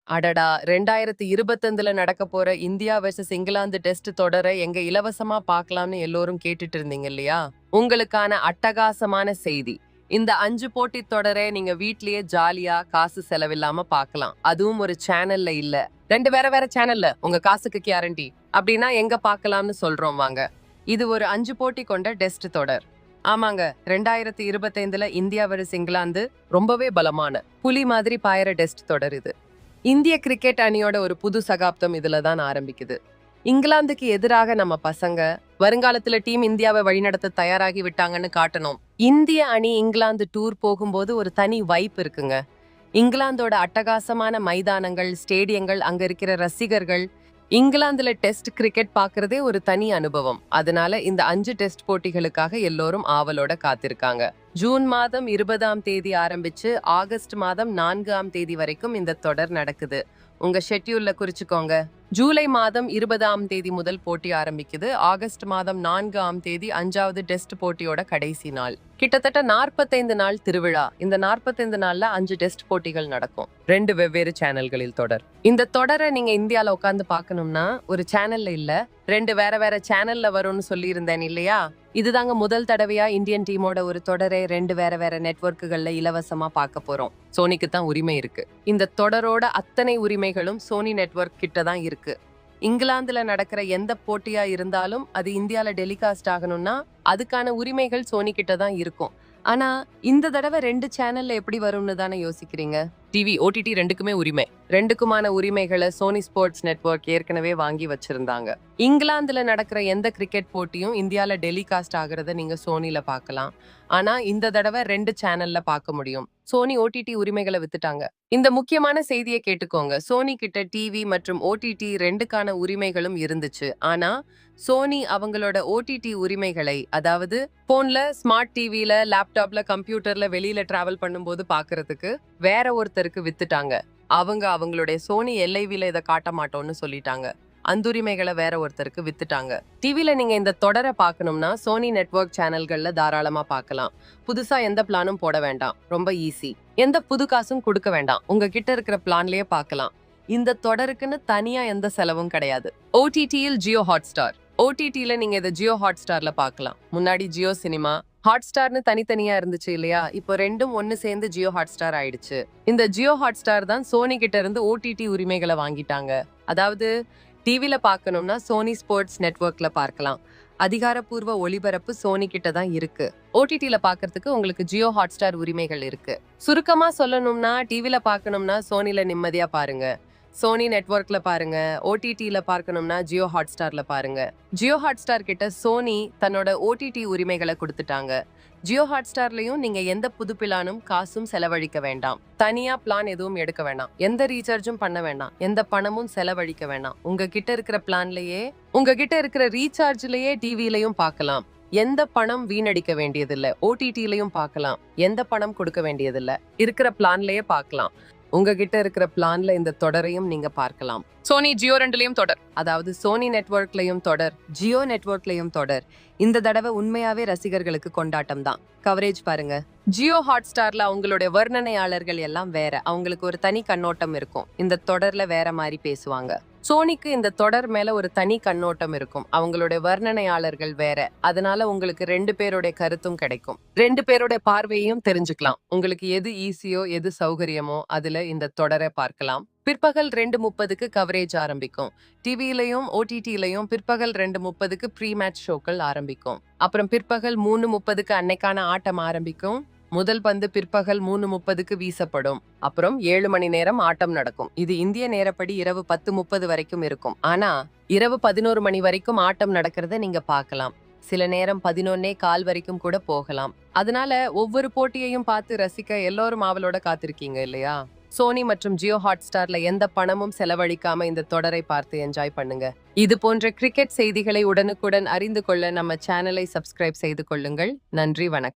அடடா! 2025ல நடக்க போற இந்தியா வெர்சஸ் இங்கிலாந்து டெஸ்ட் தொடரை எங்க இலவசமா பார்க்கலாம்னு எல்லோரும் கேட்டுட்டு இருந்தீங்க இல்லையா? உங்களுக்கான அட்டகாசமான செய்தி. இந்த 5 போட்டி தொடரை நீங்க வீட்லயே ஜாலியா காசு செலவில்லாம பார்க்கலாம். அதுவும் ஒரு சேனல்ல இல்ல. 2 வேற வேற சேனல்ல உங்க காசுக்கு கேரண்டி. அப்படின்னா எங்க பார்க்கலாம்னு சொல்றோம் வாங்க. இது ஒரு 5 போட்டி கொண்ட டெஸ்ட் தொடர். ஆமாங்க, 2025ல இந்தியா வெர்சஸ் இங்கிலாந்து ரொம்பவே பலமான புலி மாதிரி பாயிற டெஸ்ட் தொடர் இது. இந்திய கிரிக்கெட் அணியோட ஒரு புது சகாப்தம் இதுல தான் ஆரம்பிக்குது. இங்கிலாந்துக்கு எதிராக நம்ம பசங்க வருங்காலத்துல டீம் இந்தியாவை வழிநடத்த தயாராகி விட்டாங்கன்னு காட்டணும். இந்திய அணி இங்கிலாந்து டூர் போகும்போது ஒரு தனி வைப் இருக்குங்க. இங்கிலாந்தோட அட்டகாசமான மைதானங்கள், ஸ்டேடியங்கள், அங்க இருக்கிற ரசிகர்கள், இங்கிலாந்துல டெஸ்ட் கிரிக்கெட் பார்க்கறதே ஒரு தனி அனுபவம். அதனால இந்த 5 டெஸ்ட் போட்டிகளுக்காக எல்லோரும் ஆவலோட காத்திருக்காங்க. ஜூன் மாதம் 20ஆம் தேதி ஆரம்பிச்சு ஆகஸ்ட் மாதம் 4ஆம் தேதி வரைக்கும் இந்த தொடர் நடக்குது. உங்க ஷெட்யூல்ல குறிச்சுக்கோங்க. ஜூலை மாதம் 20ஆம் தேதி முதல் போட்டி ஆரம்பிக்குது. ஆகஸ்ட் மாதம் 4ஆம் தேதி 5வது டெஸ்ட் போட்டியோட கடைசி நாள். கிட்டத்தட்ட 45 நாள் திருவிழா. இந்த 45 நாள்ல 5 டெஸ்ட் போட்டிகள் நடக்கும். 2 வெவ்வேறு சேனல்களில் தொடர். இந்த தொடரை நீங்க இந்தியால உட்காந்து பார்க்கணும்னா ஒரு சேனல்ல இல்ல, 2 வேற வேற சேனல்ல வரும்னு சொல்லி இருந்தேன் இல்லையா? இதுதாங்க முதல் தடவையா இந்தியன் டீமோட ஒரு தொடரை 2 வேற வேற நெட்வொர்க்குகள்ல இலவசமா பார்க்க போறோம். சோனிக்கு தான் உரிமை இருக்கு. இந்த தொடரோட அத்தனை உரிமைகளும் சோனி நெட்வொர்க் கிட்ட தான் இருக்கு. இங்கிலாந்துல நடக்கிற எந்த போட்டியா இருந்தாலும் அது இந்தியால டெலிகாஸ்ட் ஆகணும்னா அதுக்கான உரிமைகள் சோனி கிட்ட தான் இருக்கும். ஆனா இந்த தடவை 2 சேனல்ல எப்படி வரும்னு தானே யோசிக்கிறீங்க? டிவி, ஓடிடி ரெண்டுக்குமே உரிமை. ரெண்டுக்குமான உரிமைகளை சோனி ஸ்போர்ட்ஸ் நெட்வொர்க் ஏற்கனவே வாங்கி வச்சிருந்தாங்க. இங்கிலாந்துல நடக்கிற எந்த கிரிக்கெட் போட்டியும் இந்தியால டெலிகாஸ்ட் ஆகுறத நீங்க சோனில பார்க்கலாம். ஆனா இந்த தடவை 2 சேனல்ல பார்க்க முடியும். சோனி ஓடிடி உரிமைகளை வித்துட்டாங்க. இந்த முக்கியமான செய்தியை கேட்டுக்கோங்க. சோனி கிட்ட டிவி மற்றும் ஓடிடி ரெண்டுக்கான உரிமைகளும் இருந்துச்சு. ஆனா சோனி அவங்களோட ஓடிடி உரிமைகளை, அதாவது போன்ல, ஸ்மார்ட் டிவில, லேப்டாப்ல, கம்ப்யூட்டர்ல வெளியில டிராவல் பண்ணும்போது பாக்குறதுக்கு வேற ஒருத்தருக்கு வித்துட்டாங்க. அவங்களுடைய சோனி எல்ஐவில இதை காட்ட மாட்டோம்னு சொல்லிட்டாங்க. அந்த உரிமைகளை வேற ஒருத்தருக்கு வித்துட்டாங்க. டிவில நீங்க இந்த தொடரை பார்க்கணும்னா சோனி நெட்வொர்க் சேனல்கள்ல தாராளமா பார்க்கலாம். புதுசா எந்த பிளானும் போட வேண்டாம். ரொம்ப ஈஸி. எந்த புது காசும் கொடுக்க வேண்டாம். உங்ககிட்ட இருக்கிற பிளான்லயே பார்க்கலாம். இந்த தொடருக்குன்னு தனியா எந்த செலவும் கிடையாது. ஓடிடியில் ஜியோ ஹாட்ஸ்டார். ஓடிடில நீங்க இதை ஜியோ ஹாட்ஸ்டார்ல பார்க்கலாம். முன்னாடி ஜியோ சினிமா, ஹாட்ஸ்டார்னு தனித்தனியா இருந்துச்சு இல்லையா? இப்போ ரெண்டும் ஒன்னு சேர்ந்து ஜியோ ஹாட்ஸ்டார் ஆயிடுச்சு. இந்த ஜியோ ஹாட்ஸ்டார் தான் சோனி கிட்ட இருந்து ஓடிடி உரிமைகளை வாங்கிட்டாங்க. அதாவது டிவில பார்க்கணும்னா சோனி ஸ்போர்ட்ஸ் நெட்வொர்க்ல பார்க்கலாம். அதிகாரப்பூர்வ ஒளிபரப்பு சோனி கிட்ட தான் இருக்கு. ஓடிடில பார்க்கறதுக்கு உங்களுக்கு ஜியோ ஹாட்ஸ்டார் உரிமைகள் இருக்கு. சுருக்கமா சொல்லணும்னா டிவில பார்க்கணும்னா சோனில நிம்மதியா பாருங்க. சோனி நெட்வொர்க்ல பாருங்க. ஓடிடில பார்க்கணும்னா ஜியோ ஹாட்ஸ்டார்ல பாருங்க. ஜியோ ஹாட்ஸ்டார் கிட்ட சோனி தன்னோட ஓடிடி உரிமைகளை கொடுத்துட்டாங்க. ஜியோ ஹாட்ஸ்டார்லயும் நீங்க எந்த புது பிளானும் காசும் செலவழிக்க வேண்டாம். தனியா பிளான் எதுவும் எடுக்க வேண்டாம். எந்த ரீசார்ஜும் பண்ண வேண்டாம். எந்த பணமும் செலவழிக்க வேண்டாம். உங்ககிட்ட இருக்கிற பிளான்லயே, உங்ககிட்ட இருக்கிற ரீசார்ஜ்லயே டிவிலையும் பார்க்கலாம். எந்த பணம் வீணடிக்க வேண்டியதில்லை. ஓடிடிலையும் பார்க்கலாம். எந்த பணம் கொடுக்க வேண்டியதில்லை. இருக்கிற பிளான்லயே பார்க்கலாம். உங்ககிட்ட இருக்கிற பிளான்ல இந்த தொடரையும் நீங்க பார்க்கலாம். சோனி ஜியோ ரெண்டுலயும் தொடர். அதாவது சோனி நெட்வொர்க்லயும் தொடர், ஜியோ நெட்வொர்க்லயும் தொடர். இந்த தடவை உண்மையாவே ரசிகர்களுக்கு கொண்டாட்டம் தான். கவரேஜ் பாருங்க. ஜியோ ஹாட்ஸ்டார்ல அவங்களுடைய வர்ணனையாளர்கள் எல்லாம் வேற. அவங்களுக்கு ஒரு தனி கண்ணோட்டம் இருக்கும். இந்த தொடர்ல வேற மாதிரி பேசுவாங்க. சோனிக்கு இந்த தொடர் மேல ஒரு தனி கண்ணோட்டம் இருக்கும். அவங்களுடைய வர்ணனையாளர்கள் வேற. அதனால உங்களுக்கு 2 பேருடைய கருத்தும் கிடைக்கும். 2 பேருடைய பார்வையையும் தெரிஞ்சுக்கலாம். உங்களுக்கு எது ஈஸியோ, எது சௌகரியமோ அதுல இந்த தொடரை பார்க்கலாம். பிற்பகல் 2:30க்கு கவரேஜ் ஆரம்பிக்கும். டிவிலையும் ஓடிடிலையும் பிற்பகல் 2:30க்கு ப்ரீ மேட்ச் ஷோக்கள் ஆரம்பிக்கும். அப்புறம் பிற்பகல் 3:30க்கு அன்னைக்கான ஆட்டம் ஆரம்பிக்கும். முதல் பந்து பிற்பகல் 3:30க்கு வீசப்படும். அப்புறம் 7 மணி நேரம் ஆட்டம் நடக்கும். இது இந்திய நேரப்படி இரவு 10:30 வரைக்கும் இருக்கும். ஆனா இரவு 11 மணி வரைக்கும் ஆட்டம் நடக்கிறத நீங்க பார்க்கலாம். சில நேரம் 11:15 வரைக்கும் கூட போகலாம். அதனால ஒவ்வொரு போட்டியையும் பார்த்து ரசிக்க எல்லோரும் ஆவலோட காத்திருக்கீங்க இல்லையா? சோனி மற்றும் ஜியோ ஹாட்ஸ்டார்ல எந்த பணமும் செலவழிக்காம இந்த தொடரை பார்த்து என்ஜாய் பண்ணுங்க. இது போன்ற கிரிக்கெட் செய்திகளை உடனுக்குடன் அறிந்து கொள்ள நம்ம சேனலை சப்ஸ்கிரைப் செய்து கொள்ளுங்கள். நன்றி, வணக்கம்.